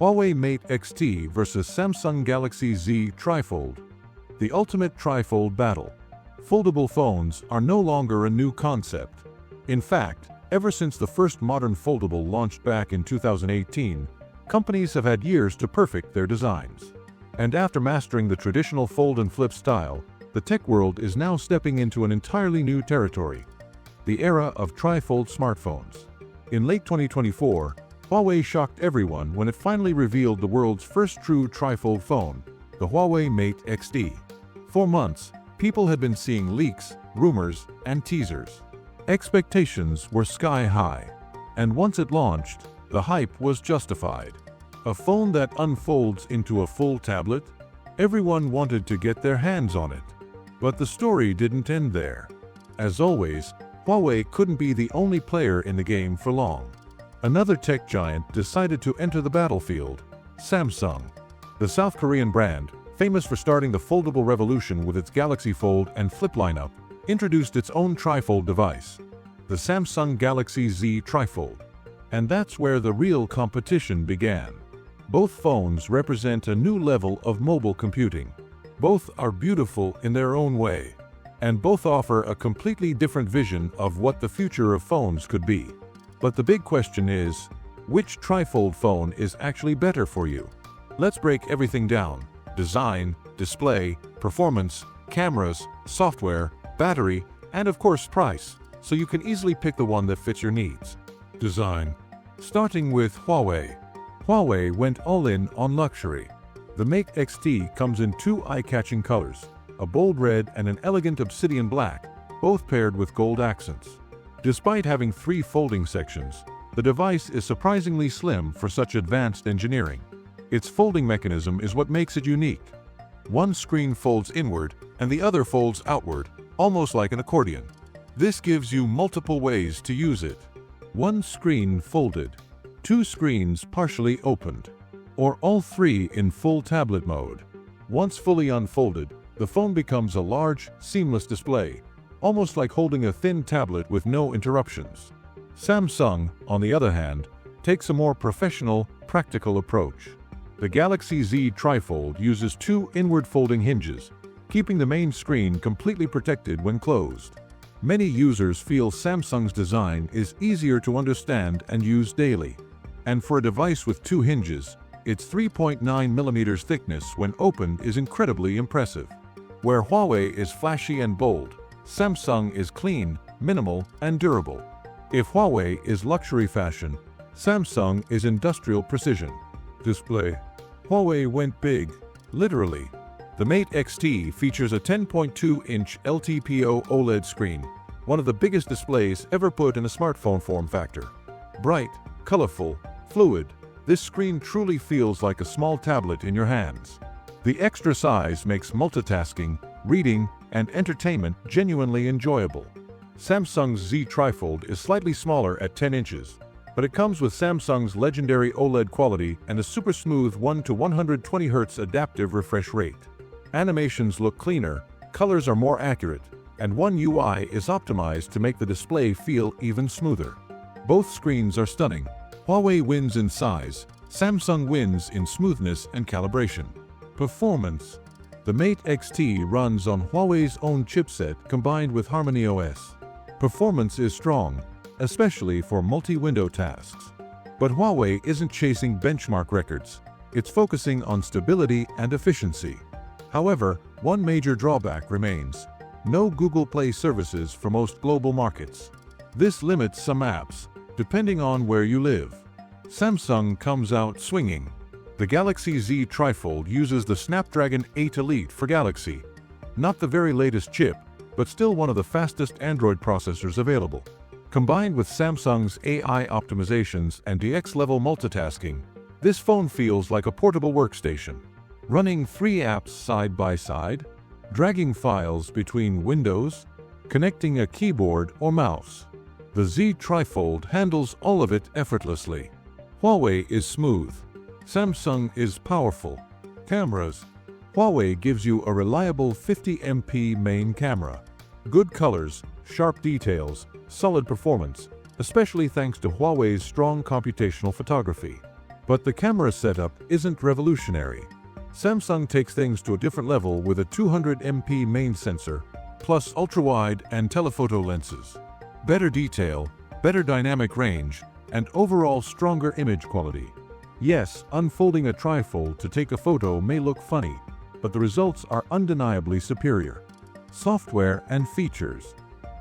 Huawei Mate XT vs Samsung Galaxy Z TriFold. The ultimate trifold battle. Foldable phones are no longer a new concept. In fact, ever since the first modern foldable launched back in 2018, companies have had years to perfect their designs. And after mastering the traditional fold and flip style, the tech world is now stepping into an entirely new territory: the era of trifold smartphones. In late 2024, Huawei shocked everyone when it finally revealed the world's first true trifold phone, the Huawei Mate XT. For months, people had been seeing leaks, rumors, and teasers. Expectations were sky high, and once it launched, the hype was justified. A phone that unfolds into a full tablet? Everyone wanted to get their hands on it. But the story didn't end there. As always, Huawei couldn't be the only player in the game for long. Another tech giant decided to enter the battlefield: Samsung. The South Korean brand, famous for starting the foldable revolution with its Galaxy Fold and Flip lineup, introduced its own trifold device, the Samsung Galaxy Z TriFold. And that's where the real competition began. Both phones represent a new level of mobile computing. Both are beautiful in their own way, and both offer a completely different vision of what the future of phones could be. But the big question is, which trifold phone is actually better for you? Let's break everything down: design, display, performance, cameras, software, battery, and of course price, so you can easily pick the one that fits your needs. Design. Starting with Huawei. Huawei went all in on luxury. The Mate XT comes in two eye-catching colors, a bold red and an elegant obsidian black, both paired with gold accents. Despite having 3 folding sections, the device is surprisingly slim for such advanced engineering. Its folding mechanism is what makes it unique. One screen folds inward and the other folds outward, almost like an accordion. This gives you multiple ways to use it. One screen folded, 2 screens partially opened, or all 3 in full tablet mode. Once fully unfolded, the phone becomes a large, seamless display, almost like holding a thin tablet with no interruptions. Samsung, on the other hand, takes a more professional, practical approach. The Galaxy Z TriFold uses 2 inward folding hinges, keeping the main screen completely protected when closed. Many users feel Samsung's design is easier to understand and use daily. And for a device with 2 hinges, its 3.9mm thickness when opened is incredibly impressive. Where Huawei is flashy and bold, Samsung is clean, minimal, and durable. If Huawei is luxury fashion, Samsung is industrial precision. Display. Huawei went big, literally. The Mate XT features a 10.2-inch LTPO OLED screen, one of the biggest displays ever put in a smartphone form factor. Bright, colorful, fluid, this screen truly feels like a small tablet in your hands. The extra size makes multitasking, reading, and entertainment genuinely enjoyable. Samsung's Z TriFold is slightly smaller at 10 inches, but it comes with Samsung's legendary OLED quality and a super smooth 1 to 120 Hz adaptive refresh rate. Animations look cleaner, colors are more accurate, and One UI is optimized to make the display feel even smoother. Both screens are stunning. Huawei wins in size, Samsung wins in smoothness and calibration. Performance. The Mate XT runs on Huawei's own chipset combined with Harmony OS. Performance is strong, especially for multi-window tasks. But Huawei isn't chasing benchmark records. It's focusing on stability and efficiency. However, one major drawback remains: no Google Play services for most global markets. This limits some apps, depending on where you live. Samsung comes out swinging. The Galaxy Z TriFold uses the Snapdragon 8 Elite for Galaxy. Not the very latest chip, but still one of the fastest Android processors available. Combined with Samsung's AI optimizations and DX-level multitasking, this phone feels like a portable workstation. Running 3 apps side by side, dragging files between windows, connecting a keyboard or mouse. The Z TriFold handles all of it effortlessly. Huawei is smooth. Samsung is powerful. Cameras. Huawei gives you a reliable 50MP main camera. Good colors, sharp details, solid performance, especially thanks to Huawei's strong computational photography. But the camera setup isn't revolutionary. Samsung takes things to a different level with a 200MP main sensor, plus ultra-wide and telephoto lenses. Better detail, better dynamic range, and overall stronger image quality. Yes, unfolding a trifold to take a photo may look funny, but the results are undeniably superior. Software and features.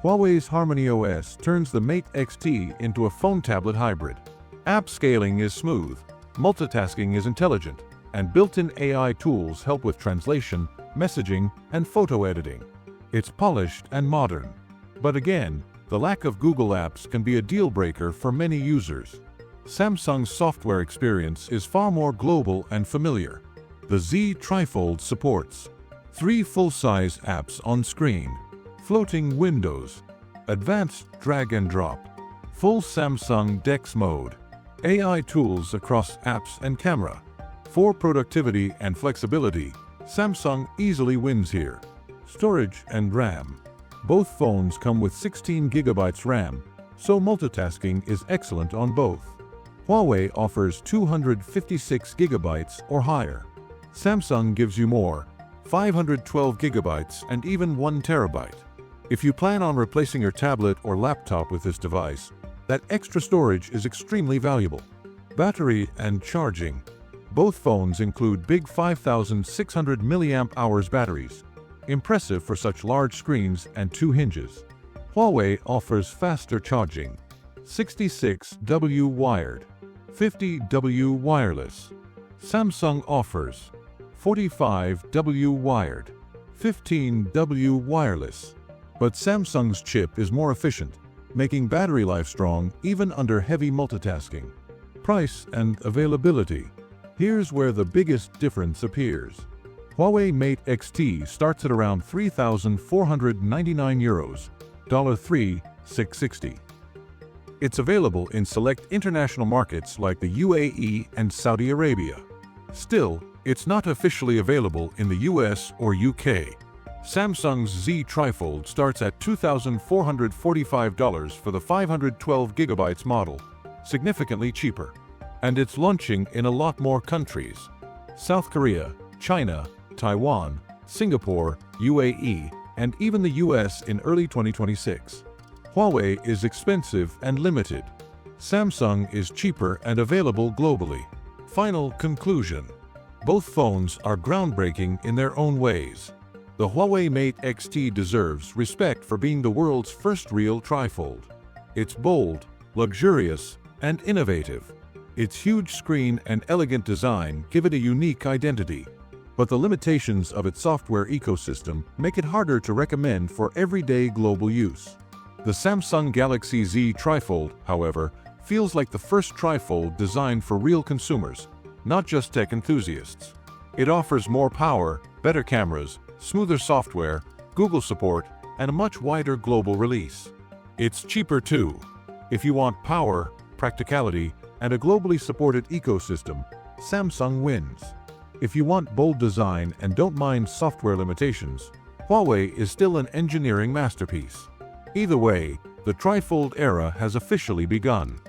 Huawei's Harmony OS turns the Mate XT into a phone-tablet hybrid. App scaling is smooth, multitasking is intelligent, and built-in AI tools help with translation, messaging, and photo editing. It's polished and modern. But again, the lack of Google apps can be a deal-breaker for many users. Samsung's software experience is far more global and familiar. The Z TriFold supports 3 full-size apps on screen, floating windows, advanced drag and drop, full Samsung DeX mode, AI tools across apps and camera. For productivity and flexibility, Samsung easily wins here. Storage and RAM. Both phones come with 16 GB RAM, so multitasking is excellent on both. Huawei offers 256 GB or higher. Samsung gives you more, 512 GB and even 1 TB. If you plan on replacing your tablet or laptop with this device, that extra storage is extremely valuable. Battery and charging. Both phones include big 5,600 mAh batteries, impressive for such large screens and 2 hinges. Huawei offers faster charging, 66W wired, 50W wireless. Samsung offers 45W wired, 15W wireless. But Samsung's chip is more efficient, making battery life strong even under heavy multitasking. Price and availability. Here's where the biggest difference appears. Huawei Mate XT starts at around €3,499, $3,660. It's available in select international markets like the UAE and Saudi Arabia. Still, it's not officially available in the US or UK. Samsung's Z TriFold starts at $2,445 for the 512GB model, significantly cheaper. And it's launching in a lot more countries: South Korea, China, Taiwan, Singapore, UAE, and even the US in early 2026. Huawei is expensive and limited. Samsung is cheaper and available globally. Final conclusion. Both phones are groundbreaking in their own ways. The Huawei Mate XT deserves respect for being the world's first real trifold. It's bold, luxurious, and innovative. Its huge screen and elegant design give it a unique identity. But the limitations of its software ecosystem make it harder to recommend for everyday global use. The Samsung Galaxy Z TriFold, however, feels like the first trifold designed for real consumers, not just tech enthusiasts. It offers more power, better cameras, smoother software, Google support, and a much wider global release. It's cheaper too. If you want power, practicality, and a globally supported ecosystem, Samsung wins. If you want bold design and don't mind software limitations, Huawei is still an engineering masterpiece. Either way, the trifold era has officially begun.